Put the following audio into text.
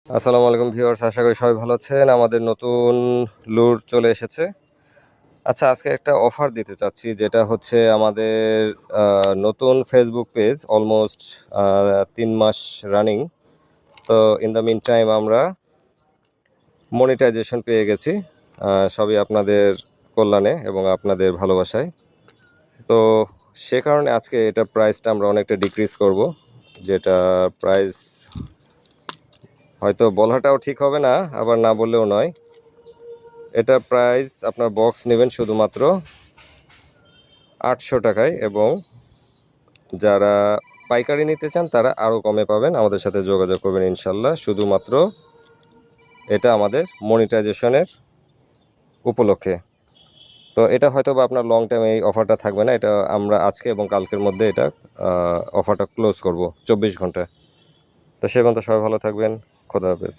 আসসালামু আলাইকুম ভিউয়ার্স, আশা করি সবাই ভালো আছেন। আমাদের নতুন লুর চলে এসেছে। আচ্ছা, আজকে একটা অফার দিতে চাচ্ছি, যেটা হচ্ছে আমাদের নতুন ফেসবুক পেজ অলমোস্ট 3 মাস রানিং। তো ইন দ্য মিন টাইম আমরা মনিটাইজেশন পেয়ে গেছি, সবই আপনাদের কল্যাণে এবং আপনাদের ভালোবাসায়। তো সে কারণে আজকে এটা প্রাইসটা আমরা অনেকটা ডিক্রিজ করব, যেটা প্রাইস হয়তো বলাটাও ঠিক হবে না, আবার না বললেও নয়। এটা প্রাইস আপনার বক্স নেবেন শুধুমাত্র 800 টাকায়, এবং যারা পাইকারি নিতে চান তারা আরও কমে পাবেন। আমাদের সাথে যোগাযোগ করবেন ইনশাল্লাহ। শুধুমাত্র এটা আমাদের মনিটাইজেশনের উপলক্ষে। তো এটা হয়তো বা আপনার লং টাইম এই অফারটা থাকবে না, এটা আমরা আজকে এবং কালকের মধ্যে এটা অফারটা ক্লোজ করব 24 ঘন্টা। তো সে পর্যন্ত সবাই ভালো থাকবেন। খোদা হাফেজ।